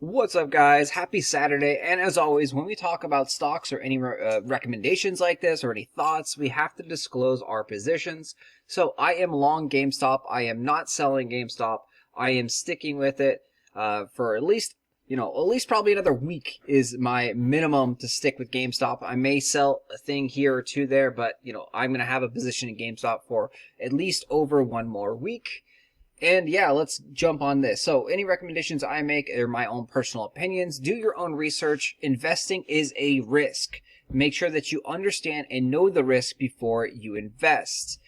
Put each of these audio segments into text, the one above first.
What's up, guys? Happy Saturday. And as always, when we talk about stocks or any recommendations like this or any thoughts, we have to disclose our positions. So I am long GameStop. I am not selling GameStop. I am sticking with it for at least, probably another week is my minimum to stick with GameStop. I may sell a thing here or two there, but, I'm going to have a position in GameStop for at least over one more week. And yeah, let's jump on this. So, any recommendations I make are my own personal opinions. Do your own research. Investing is a risk. Make sure that you understand and know the risk before you invest.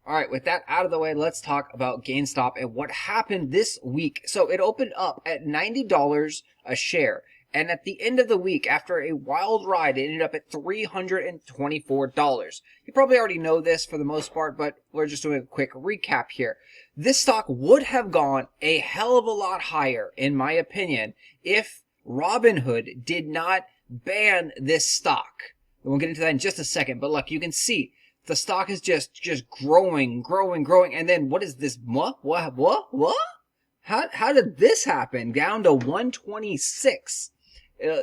All right, with that out of the way, let's talk about GameStop and what happened this week. So, it opened up at $90 a share. And at the end of the week, after a wild ride, it ended up at $324. You probably already know this for the most part, but we're just doing a quick recap here. This stock would have gone a hell of a lot higher, in my opinion, if Robinhood did not ban this stock. And we'll get into that in just a second, but look, you can see the stock is just growing, and then what is this? What? How did this happen? Down to 126.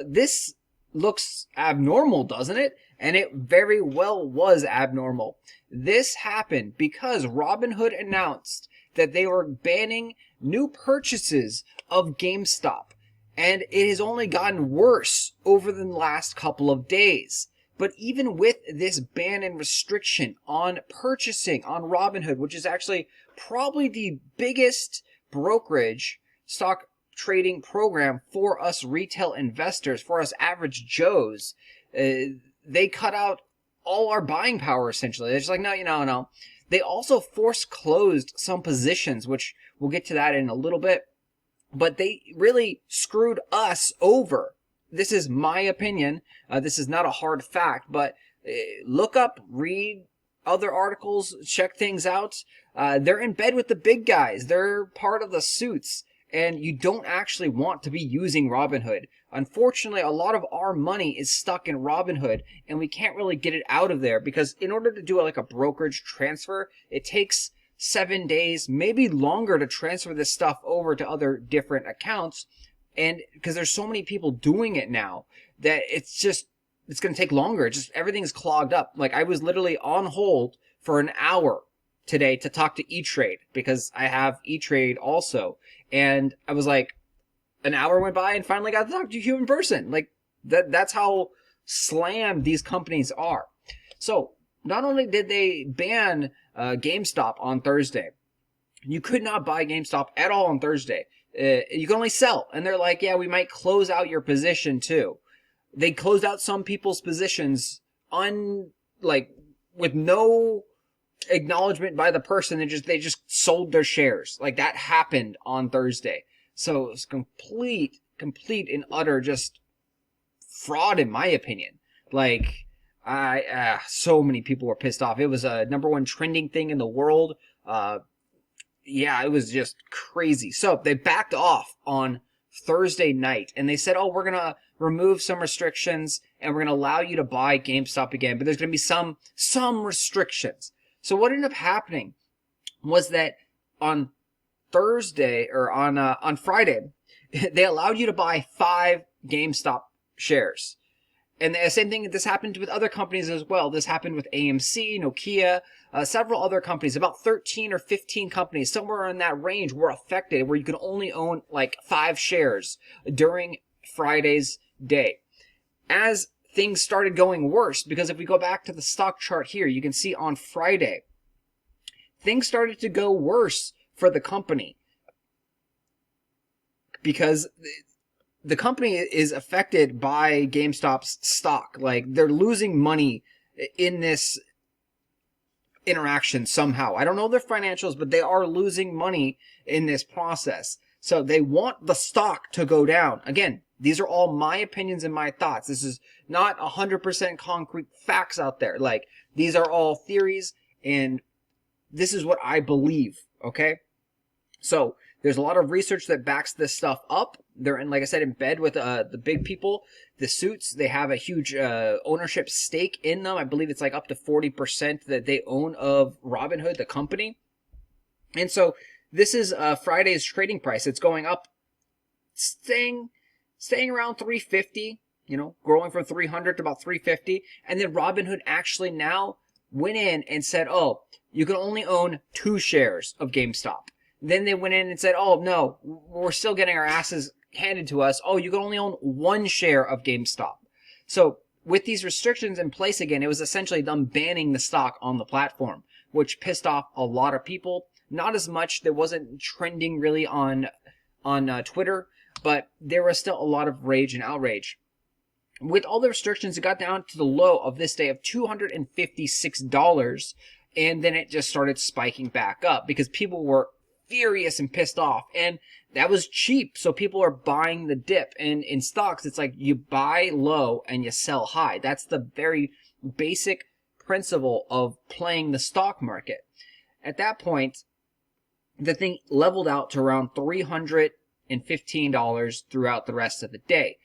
This looks abnormal, doesn't it? And it very well was abnormal. This happened because Robinhood announced that they were banning new purchases of GameStop. And it has only gotten worse over the last couple of days. But even with this ban and restriction on purchasing on Robinhood, which is actually probably the biggest brokerage stock trading program for us retail investors, for us average Joes, they cut out all our buying power essentially. They're just like, no. They also force closed some positions, which we'll get to that in a little bit, but they really screwed us over. This is my opinion. This is not a hard fact, but look up, read other articles, check things out. They're in bed with the big guys. They're part of the suits. And you don't actually want to be using Robinhood. Unfortunately, a lot of our money is stuck in Robinhood, and we can't really get it out of there because in order to do like a brokerage transfer, it takes 7 days, maybe longer, to transfer this stuff over to other different accounts. And because there's so many people doing it now that it's going to take longer. Everything's clogged up. Like, I was literally on hold for an hour today to talk to E-Trade because I have E-Trade also. And I was like, an hour went by and finally got to talk to a human person. Like, that's how slammed these companies are. So, not only did they ban GameStop on Thursday, you could not buy GameStop at all on Thursday. You can only sell. And they're like, yeah, we might close out your position too. They closed out some people's positions with no acknowledgement by the person. They just sold their shares. Like, that happened on Thursday. So it's complete and utter just fraud, in my opinion. Like, so many people were pissed off. It was a number one trending thing in the world. Yeah, it was just crazy. So they backed off on Thursday night and they said, oh, we're going to remove some restrictions and we're going to allow you to buy GameStop again, but there's going to be some restrictions. So what ended up happening was that on Thursday or on Friday, they allowed you to buy 5 GameStop shares. And the same thing, this happened with other companies as well. This happened with AMC, Nokia, several other companies. About 13 or 15 companies, somewhere in that range, were affected where you could only own like 5 shares during Friday's day. As things started going worse, because if we go back to the stock chart here, you can see on Friday, things started to go worse for the company because the company is affected by GameStop's stock. Like, they're losing money in this interaction somehow. I don't know their financials, but they are losing money in this process. So they want the stock to go down. Again, these are all my opinions and my thoughts. This is not 100% concrete facts out there. Like, these are all theories, and this is what I believe, okay? So there's a lot of research that backs this stuff up. They're in, like I said, in bed with the big people, the suits. They have a huge ownership stake in them. I believe it's like up to 40% that they own of Robinhood, the company. And so this is Friday's trading price. It's going up staying around 350, growing from 300 to about 350. And then Robinhood actually now went in and said, oh, you can only own 2 shares of GameStop. Then they went in and said, oh, no, we're still getting our asses handed to us. Oh, you can only own 1 share of GameStop. So with these restrictions in place again, it was essentially them banning the stock on the platform, which pissed off a lot of people. Not as much. There wasn't trending really on Twitter, but there was still a lot of rage and outrage. With all the restrictions, it got down to the low of this day of $256, and then it just started spiking back up because people were furious and pissed off, and that was cheap, so people are buying the dip. And in stocks, it's like you buy low and you sell high. That's the very basic principle of playing the stock market. At that point, the thing leveled out to around $315 throughout the rest of the day.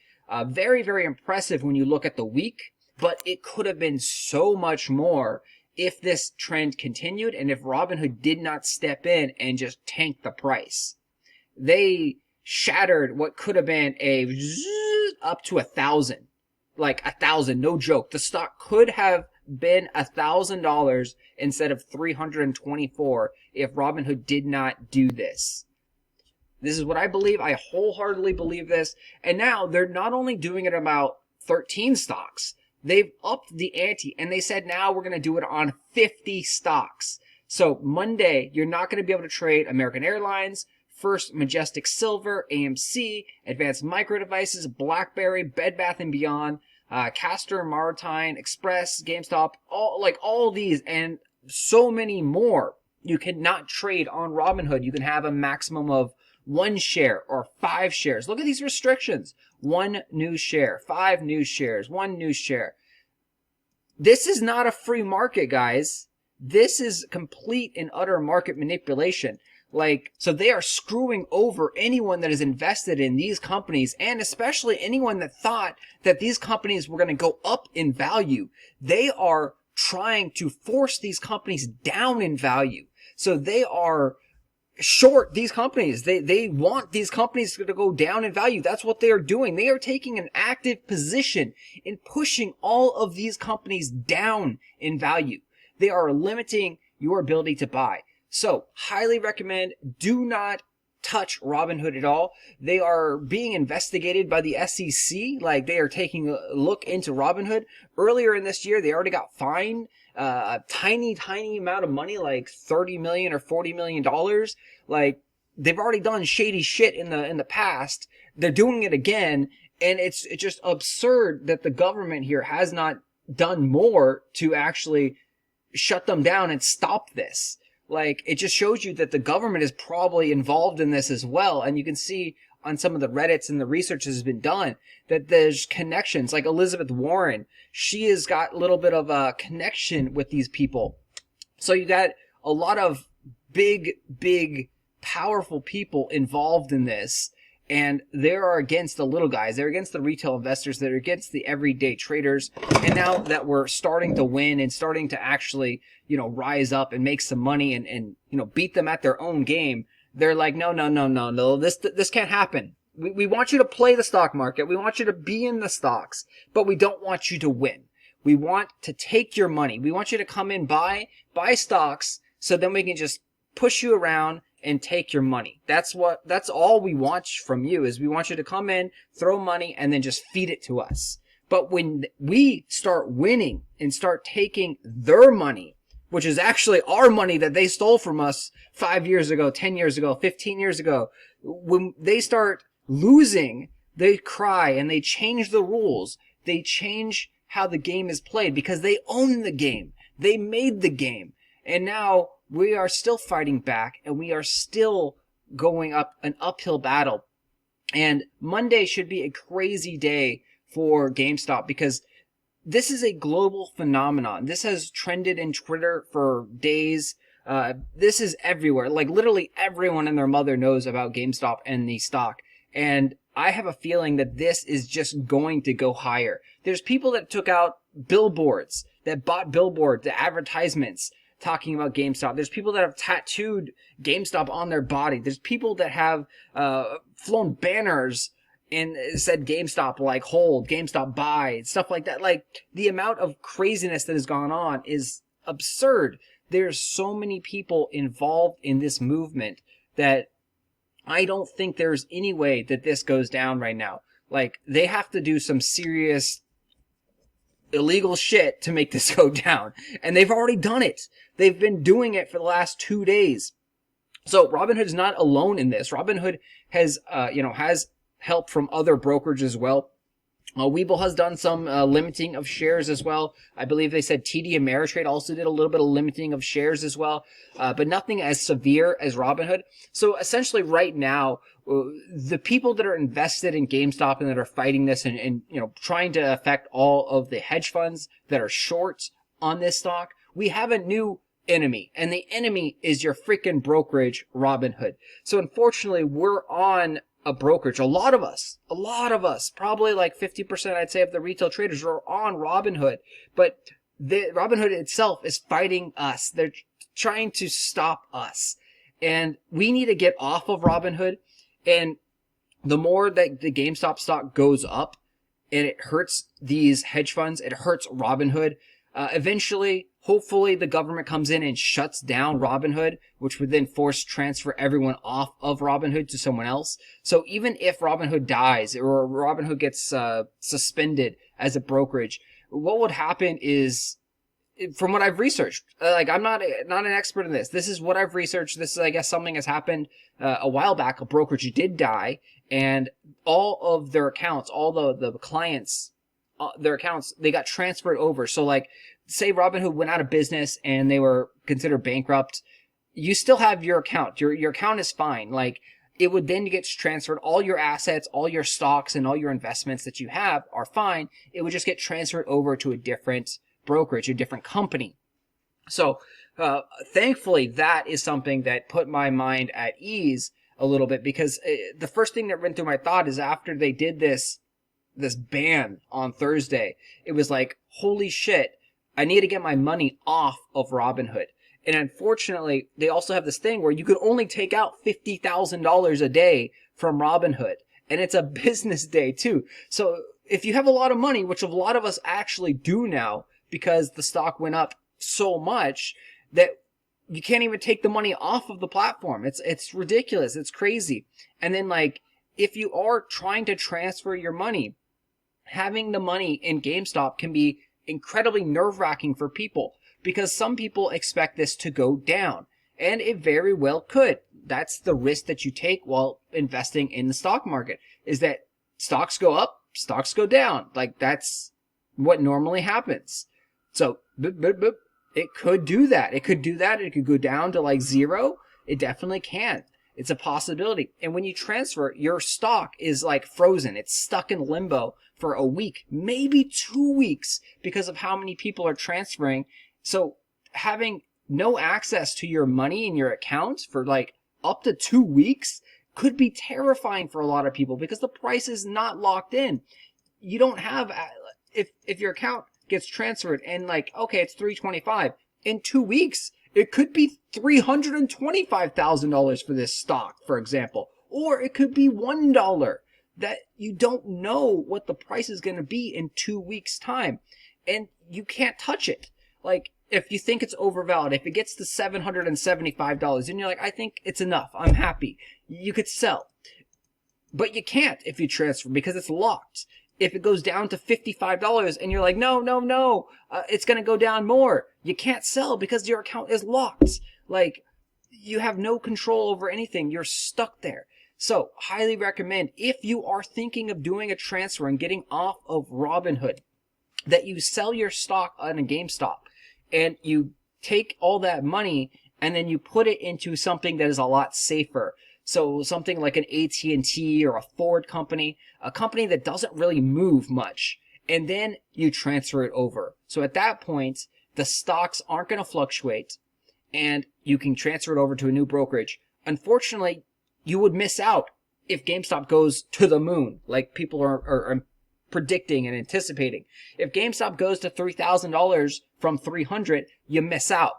Very, very impressive when you look at the week, but it could have been so much more if this trend continued and if Robinhood did not step in and just tank the price. They shattered what could have been up to 1,000. Like 1,000, no joke. The stock could have been $1,000 instead of $324 if Robinhood did not do this. This is what I believe. I wholeheartedly believe this. And now they're not only doing it about 13 stocks, they've upped the ante and they said now we're going to do it on 50 stocks. So Monday, you're not going to be able to trade American Airlines, First Majestic Silver, AMC, Advanced Micro Devices, BlackBerry, Bed Bath & Beyond, Castor, Maritime, Express, GameStop, all these and so many more. You cannot trade on Robinhood. You can have a maximum of 1 share or 5 shares. Look at these restrictions. 1 new share, 5 new shares, 1 new share. This is not a free market, guys. This is complete and utter market manipulation. So they are screwing over anyone that is invested in these companies, and especially anyone that thought that these companies were going to go up in value. They are trying to force these companies down in value. So they are short these companies. They want these companies to go down in value. That's what they are doing. They are taking an active position in pushing all of these companies down in value. They are limiting your ability to buy. So, highly recommend, do not touch Robinhood at all. They are being investigated by the SEC. They are taking a look into Robinhood. Earlier in this year, they already got fined a tiny amount of money, like $30 million or $40 million. They've already done shady shit in the past. They're doing it again, and it's just absurd that the government here has not done more to actually shut them down and stop this. It just shows you that the government is probably involved in this as well. And you can see on some of the Reddits and the research that has been done that there's connections. Like Elizabeth Warren, she has got a little bit of a connection with these people. So you got a lot of big, powerful people involved in this. And they are against the little guys. They're against the retail investors. They're against the everyday traders. And now that we're starting to win and starting to actually, rise up and make some money and beat them at their own game, they're like, no. This can't happen. We want you to play the stock market. We want you to be in the stocks, but we don't want you to win. We want to take your money. We want you to come in, buy stocks, so then we can just push you around and take your money. That's all we want from you, is we want you to come in, throw money, and then just feed it to us. But when we start winning and start taking their money, which is actually our money that they stole from us 5 years ago, 10 years ago, 15 years ago, when they start losing, they cry and they change the rules. They change how the game is played because they own the game. They made the game. And now we are still fighting back, and we are still going up an uphill battle. And Monday should be a crazy day for GameStop because this is a global phenomenon. This has trended in Twitter for days. This is everywhere. Literally everyone and their mother knows about GameStop and the stock. And I have a feeling that this is just going to go higher. There's people that took out billboards, that bought billboards, the advertisements, talking about GameStop. There's people that have tattooed GameStop on their body. There's people that have flown banners and said GameStop like hold, GameStop buy, stuff like that. Like, the amount of craziness that has gone on is absurd. There's so many people involved in this movement that I don't think there's any way that this goes down right now. Like, they have to do some serious illegal shit to make this go down. And they've already done it. They've been doing it for the last 2 days. So Robinhood is not alone in this. Robinhood has, has help from other brokerages as well. Webull has done some limiting of shares as well. I believe they said TD Ameritrade also did a little bit of limiting of shares as well, but nothing as severe as Robinhood. So essentially right now, the people that are invested in GameStop and that are fighting this and trying to affect all of the hedge funds that are short on this stock, we have a new enemy, and the enemy is your freaking brokerage, Robinhood. So unfortunately, we're on a brokerage. A lot of us, probably like 50%, I'd say, of the retail traders are on Robinhood, but Robinhood itself is fighting us. They're trying to stop us, and we need to get off of Robinhood. And the more that the GameStop stock goes up and it hurts these hedge funds, it hurts Robinhood. Eventually, hopefully, the government comes in and shuts down Robinhood, which would then force transfer everyone off of Robinhood to someone else. So even if Robinhood dies or Robinhood gets suspended as a brokerage, what would happen is, from what I've researched, like, I'm not an expert in this. This is what I've researched. This is, I guess, something has happened a while back. A brokerage did die, and all of their accounts, all the clients, their accounts, they got transferred over. So, like, say Robinhood went out of business and they were considered bankrupt, you still have your account. Your account is fine. Like, it would then get transferred. All your assets, all your stocks, and all your investments that you have are fine. It would just get transferred over to a different brokerage, a different company. So, thankfully, that is something that put my mind at ease a little bit, because the first thing that went through my thought is, after they did this ban on Thursday, it was like, holy shit, I need to get my money off of Robinhood. And unfortunately, they also have this thing where you could only take out $50,000 a day from Robinhood. And it's a business day too. So if you have a lot of money, which a lot of us actually do now, because the stock went up so much that you can't even take the money off of the platform. It's ridiculous. It's crazy. And then, like, if you are trying to transfer your money, having the money in GameStop can be incredibly nerve-wracking for people, because some people expect this to go down, and it very well could. That's the risk that you take while investing in the stock market, is that stocks go up, stocks go down. Like, that's what normally happens. So, it could do that. It could do that. It could go down to like zero. It definitely can. It's a possibility. And when you transfer, your stock is like frozen. It's stuck in limbo for a week, maybe 2 weeks, because of how many people are transferring. So having no access to your money in your account for like up to 2 weeks could be terrifying for a lot of people, because the price is not locked in. You don't have, if your account gets transferred and like, okay, it's $325 in 2 weeks, it could be $325,000 for this stock, for example, or it could be $1. That you don't know what the price is going to be in 2 weeks time, and you can't touch it. Like, if you think it's overvalued, if it gets to $775 and you're like, I think it's enough, I'm happy, you could sell. But you can't if you transfer, because it's locked. If it goes down to $55 and you're like, no, it's going to go down more, you can't sell because your account is locked. Like, you have no control over anything. You're stuck there. So, highly recommend, if you are thinking of doing a transfer and getting off of Robinhood, that you sell your stock on a GameStop and you take all that money and then you put it into something that is a lot safer. So something like an AT&T or a Ford company, a company that doesn't really move much, and then you transfer it over. So at that point, the stocks aren't going to fluctuate, and you can transfer it over to a new brokerage. Unfortunately, you would miss out if GameStop goes to the moon, like people are predicting and anticipating. If GameStop goes to $3,000 from $300, you miss out.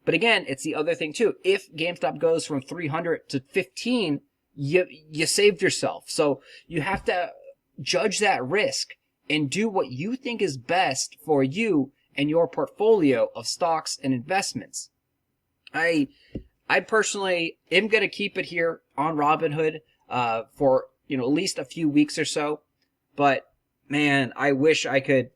But again, it's the other thing too. If GameStop goes from 300 to 15, you saved yourself. So you have to judge that risk and do what you think is best for you and your portfolio of stocks and investments. I personally am going to keep it here on Robinhood for at least a few weeks or so. But man, I wish I could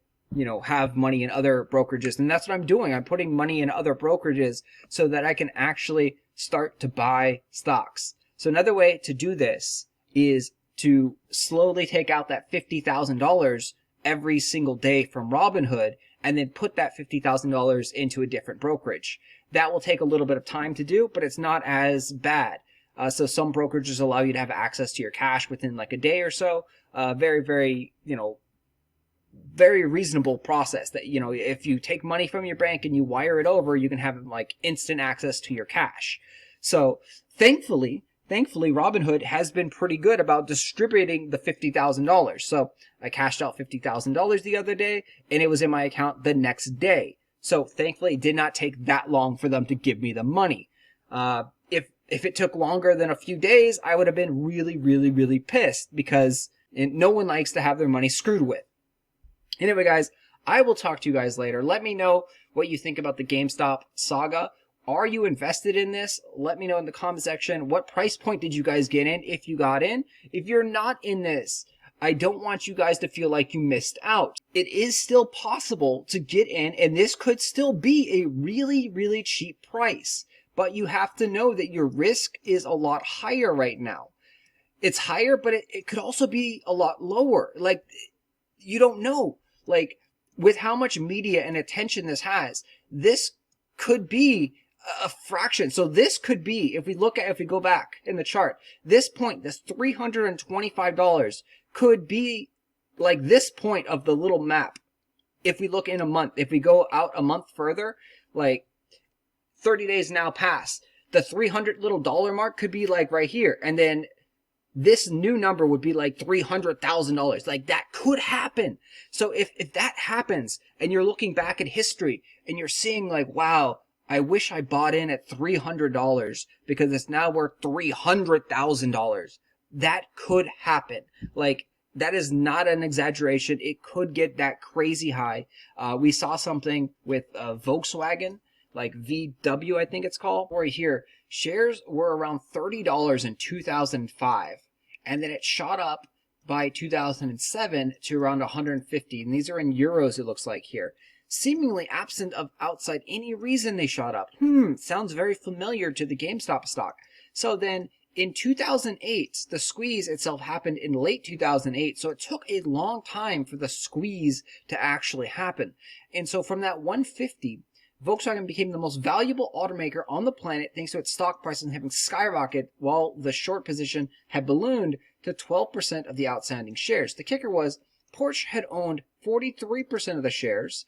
have money in other brokerages, and that's what I'm doing. I'm putting money in other brokerages so that I can actually start to buy stocks. So another way to do this is to slowly take out that $50,000 every single day from Robinhood and then put that $50,000 into a different brokerage. That will take a little bit of time to do, but it's not as bad. So some brokerages allow you to have access to your cash within like a day or so. Very, very, very reasonable process that, if you take money from your bank and you wire it over, you can have like instant access to your cash. So thankfully, Robinhood has been pretty good about distributing the $50,000. So I cashed out $50,000 the other day and it was in my account the next day. So thankfully it did not take that long for them to give me the money. If it took longer than a few days, I would have been really, really, really pissed because no one likes to have their money screwed with. Anyway, guys, I will talk to you guys later. Let me know what you think about the GameStop saga. Are you invested in this? Let me know in the comment section. What price point did you guys get in if you got in? If you're not in this, I don't want you guys to feel like you missed out. It is still possible to get in, and this could still be a really, really cheap price. But you have to know that your risk is a lot higher right now. It's higher, but it could also be a lot lower. Like, you don't know. Like, with how much media and attention this has, this could be a fraction. So this could be, if we go back in the chart, this point, this $325 could be like this point of the little map. If we look in a month, if we go out a month further, like 30 days now pass, the $300 little dollar mark could be like right here. And then this new number would be like $300,000. Like that could happen. So if that happens and you're looking back at history and you're seeing like, wow, I wish I bought in at $300 because it's now worth $300,000. That could happen. Like, that is not an exaggeration. It could get that crazy high. We saw something with Volkswagen, like VW, I think it's called. Right here, shares were around $30 in 2005, and then it shot up by 2007 to around 150. And these are in euros, it looks like here. Seemingly absent of outside any reason they shot up. Sounds very familiar to the GameStop stock. So then in 2008, the squeeze itself happened in late 2008. So it took a long time for the squeeze to actually happen. And so from that 150, Volkswagen became the most valuable automaker on the planet thanks to its stock prices having skyrocketed while the short position had ballooned to 12% of the outstanding shares. The kicker was Porsche had owned 43% of the shares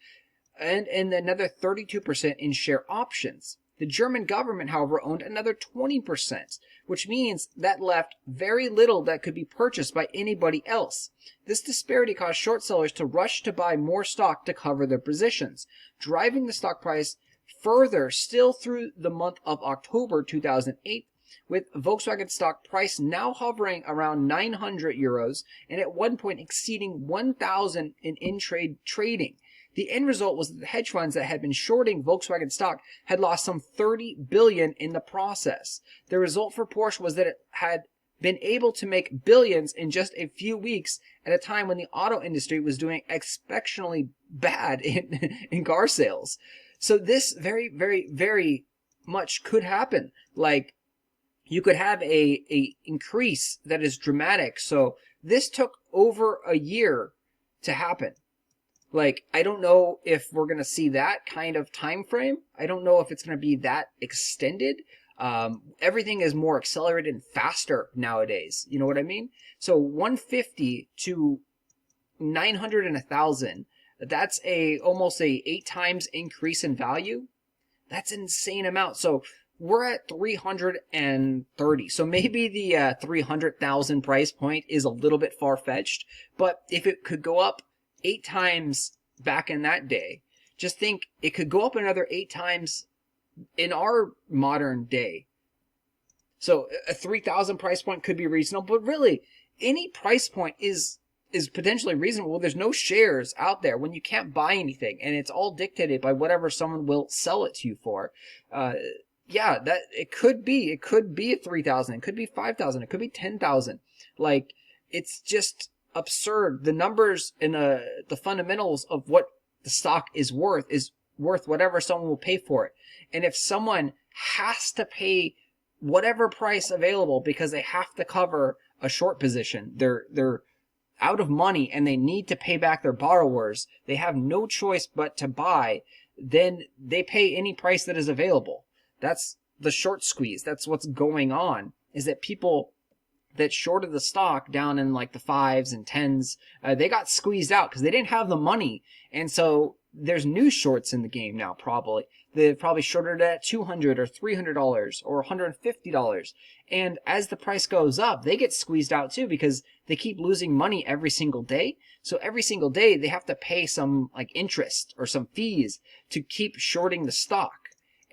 and another 32% in share options. The German government, however, owned another 20%, which means that left very little that could be purchased by anybody else. This disparity caused short sellers to rush to buy more stock to cover their positions, driving the stock price further still through the month of October 2008, with Volkswagen stock price now hovering around 900 euros and at one point exceeding 1,000 in in-trade trading. The end result was that the hedge funds that had been shorting Volkswagen stock had lost some 30 billion in the process. The result for Porsche was that it had been able to make billions in just a few weeks at a time when the auto industry was doing exceptionally bad in car sales. So this very, very, very much could happen. Like, you could have a increase that is dramatic. So this took over a year to happen. Like, I don't know if we're going to see that kind of time frame. I don't know if it's going to be that extended. Everything is more accelerated and faster nowadays. You know what I mean? So 150 to 900 and 1,000, that's almost a 8 times increase in value. That's an insane amount. So we're at 330. So maybe the 300,000 price point is a little bit far-fetched. But if it could go up 8 times back in that day, just think it could go up another 8 times in our modern day. So a 3,000 price point could be reasonable, but really any price point is potentially reasonable. There's no shares out there when you can't buy anything, and it's all dictated by whatever someone will sell it to you for. Yeah, that it could be a 3,000, it could be 5,000, it could be 10,000. Like, it's just absurd. The numbers and the fundamentals of what the stock is worth whatever someone will pay for it. And if someone has to pay whatever price available because they have to cover a short position, they're out of money and they need to pay back their borrowers, they have no choice but to buy, then they pay any price that is available. That's the short squeeze. That's what's going on, is that people that shorted the stock down in like the 5s and 10s, they got squeezed out because they didn't have the money. And so there's new shorts in the game now, probably. They've probably shorted it at $200 or $300 or $150. And as the price goes up, they get squeezed out too because they keep losing money every single day. So every single day they have to pay some like interest or some fees to keep shorting the stock.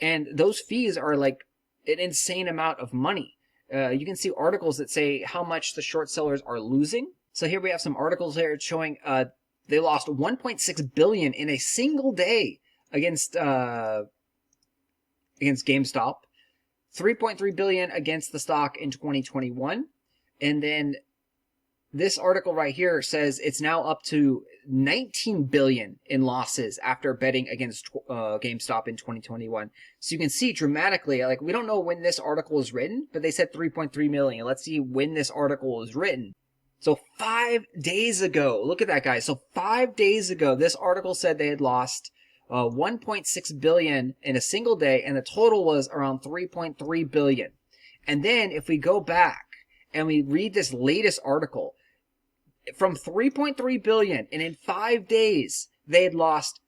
And those fees are like an insane amount of money. You can see articles that say how much the short sellers are losing. So here we have some articles here showing they lost $1.6 billion in a single day against GameStop, $3.3 billion against the stock in 2021, and then this article right here says it's now up to $19 billion in losses after betting against GameStop in 2021. So you can see dramatically, like, we don't know when this article was written, but they said 3.3 million. Let's see when this article was written. So 5 days ago, look at that, guys. So 5 days ago, this article said they had lost 1.6 billion in a single day, and the total was around 3.3 billion. And then if we go back and we read this latest article, from 3.3 billion, and in 5 days they had lost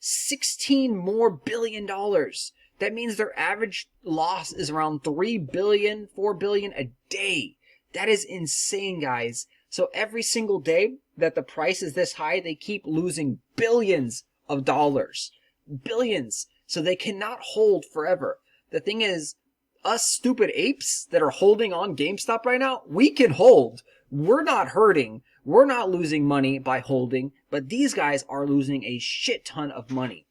16 more billion dollars. That means their average loss is around 3 billion, 4 billion a day. That is insane, guys. So every single day that the price is this high, they keep losing billions of dollars. Billions. So they cannot hold forever. The thing is, us stupid apes that are holding on GameStop right now, we can hold. We're not hurting. We're not losing money by holding, but these guys are losing a shit ton of money.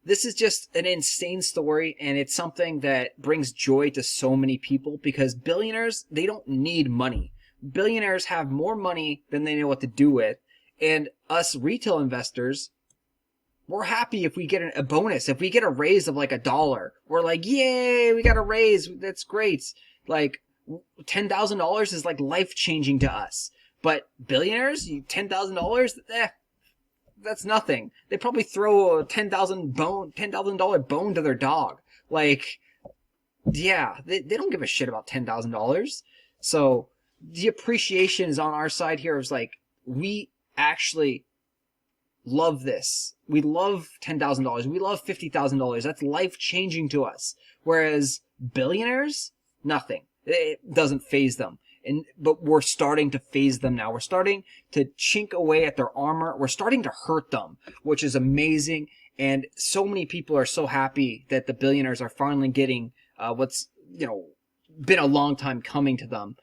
This is just an insane story, and it's something that brings joy to so many people because billionaires, they don't need money. Billionaires have more money than they know what to do with, and us retail investors, we're happy if we get a bonus. If we get a raise of like $1, we're like, yay, we got a raise. That's great. Like, $10,000 is like life-changing to us. But billionaires, $10,000, that's nothing. They probably throw a $10,000 bone to their dog. Like, yeah, they don't give a shit about $10,000. So the appreciation is on our side here. It's like, we actually love this. We love $10,000. We love $50,000. That's life-changing to us. Whereas billionaires, nothing. It doesn't faze them. But we're starting to phase them now. We're starting to chink away at their armor. We're starting to hurt them, which is amazing. And so many people are so happy that the billionaires are finally getting what's, been a long time coming to them.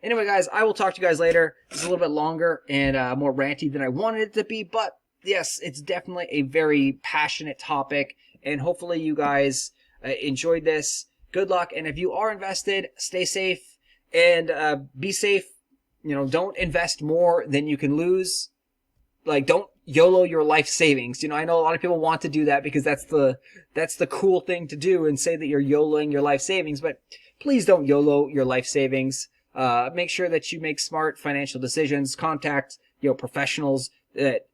Anyway, guys, I will talk to you guys later. This is a little bit longer and more ranty than I wanted it to be, but yes, it's definitely a very passionate topic, and hopefully you guys enjoyed this. Good luck, and if you are invested, stay safe and be safe. Don't invest more than you can lose. Like, don't YOLO your life savings. I know a lot of people want to do that because that's the cool thing to do and say that you're YOLOing your life savings, but please don't YOLO your life savings. Make sure that you make smart financial decisions. Contact professionals that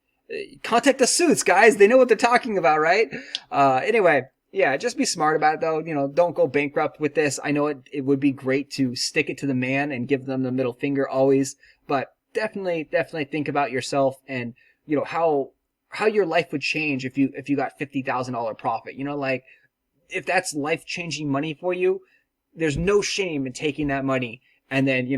contact the suits, guys. They know what they're talking about, right? Anyway, yeah, just be smart about it, though. Don't go bankrupt with this. I know it would be great to stick it to the man and give them the middle finger always, but definitely think about yourself and, how your life would change if you got $50,000 profit. Like, if that's life-changing money for you, there's no shame in taking that money and then,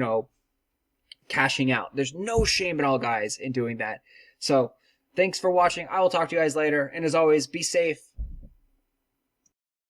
cashing out. There's no shame at all, guys, in doing that. So, Thanks for watching. I will talk to you guys later. And as always, be safe